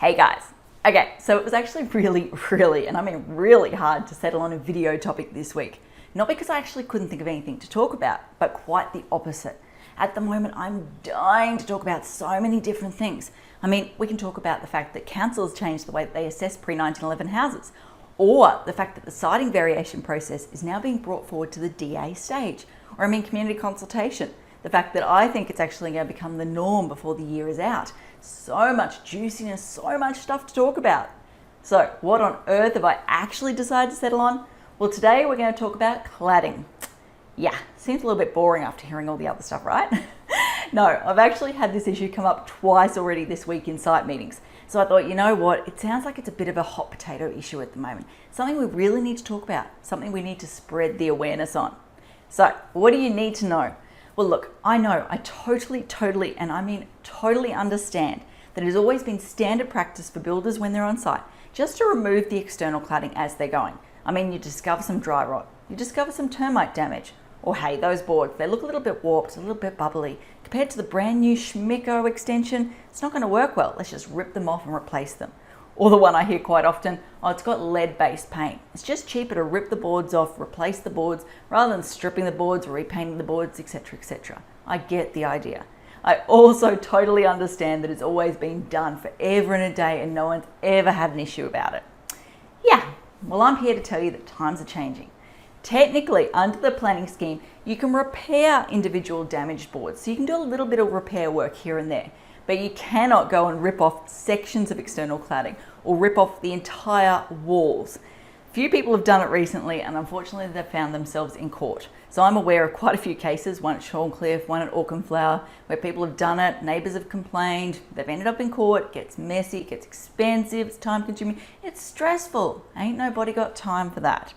Hey guys. Okay, so it was actually really, and I mean really hard to settle on a video topic this week. Not because I actually couldn't think of anything to talk about, but quite the opposite. At the moment, I'm dying to talk about so many different things. I mean, we can talk about the fact that councils changed the way that they assess pre-1911 houses, or the fact that the siting variation process is now being brought forward to the DA stage, or I mean community consultation. The fact that I think it's actually going to become the norm before the year is out. So much juiciness, so much stuff to talk about. So what on earth have I actually decided to settle on? Well, today we're going to talk about cladding. Yeah, seems a little bit boring after hearing all the other stuff, right? No, I've actually had this issue come up twice already this week in site meetings. So I thought, you know what, it sounds like it's a bit of a hot potato issue at the moment. Something we really need to talk about, something we need to spread the awareness on. So what do you need to know? Well, look, I know, I totally, and I mean totally understand that it has always been standard practice for builders when they're on site just to remove the external cladding as they're going. I mean, you discover some dry rot, you discover some termite damage, or hey, those boards, they look a little bit warped, a little bit bubbly. Compared to the brand new Schmicko extension, it's not going to work well. Let's just rip them off and replace them. Or the one I hear quite often, oh, it's got lead-based paint. It's just cheaper to rip the boards off, replace the boards, rather than stripping the boards, repainting the boards, etc., etc. I get the idea. I also totally understand that it's always been done forever and a day and no one's ever had an issue about it. Yeah, well, I'm here to tell you that times are changing. Technically, under the planning scheme, you can repair individual damaged boards. So you can do a little bit of repair work here and there, but you cannot go and rip off sections of external cladding or rip off the entire walls. Few people have done it recently, and unfortunately they've found themselves in court. So I'm aware of quite a few cases, one at Shorncliffe, one at Auchenflower, where people have done it, neighbours have complained, they've ended up in court, it gets messy, it gets expensive, it's time consuming, it's stressful. Ain't nobody got time for that.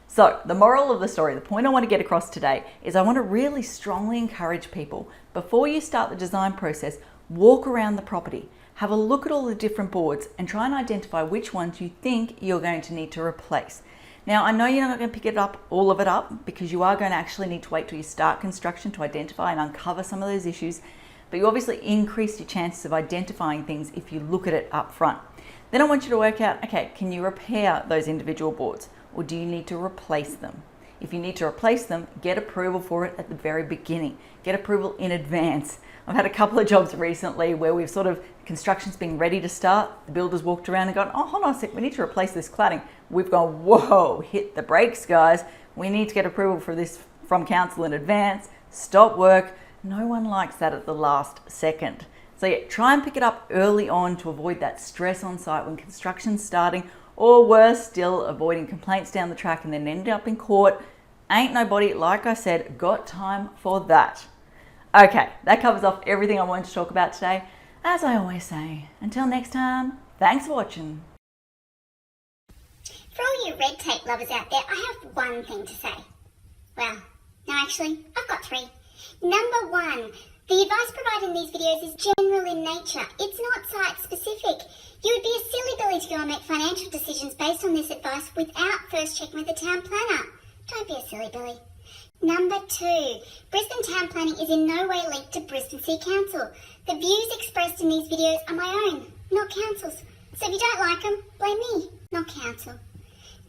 So the moral of the story, the point I want to get across today is I want to really strongly encourage people, before you start the design process, walk around the property, have a look at all the different boards and try and identify which ones you think you're going to need to replace. Now, I know you're not going to pick all of it up because you are going to actually need to wait till you start construction to identify and uncover some of those issues, but you obviously increase your chances of identifying things if you look at it up front. Then I want you to work out, okay, can you repair those individual boards or do you need to replace them? If you need to replace them, get approval for it at the very beginning. Get approval in advance. I've had a couple of jobs recently where we've construction's been ready to start. The builders walked around and gone, oh, hold on a sec, we need to replace this cladding. We've gone, whoa, hit the brakes, guys. We need to get approval for this from council in advance. Stop work. No one likes that at the last second. So yeah, try and pick it up early on to avoid that stress on site when construction's starting, or worse still, avoiding complaints down the track and then end up in court. Ain't nobody, like I said, got time for that. Okay, that covers off everything I wanted to talk about today. As I always say, until next time, thanks for watching. For all you red tape lovers out there, I have one thing to say. Well, no, actually, I've got three. Number one, the advice provided in these videos is general in nature. It's not site-specific. You would be a silly Billy to go and make financial decisions based on this advice without first checking with the town planner. Don't be a silly Billy. Number two, Brisbane town planning is in no way linked to Brisbane City Council. The views expressed in these videos are my own, not council's. So if you don't like them, blame me, not council.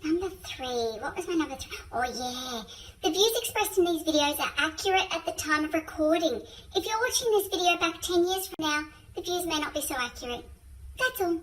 Number three, what was my number three? Oh yeah, the views expressed in these videos are accurate at the time of recording. If you're watching this video back 10 years from now, the views may not be so accurate. That's all.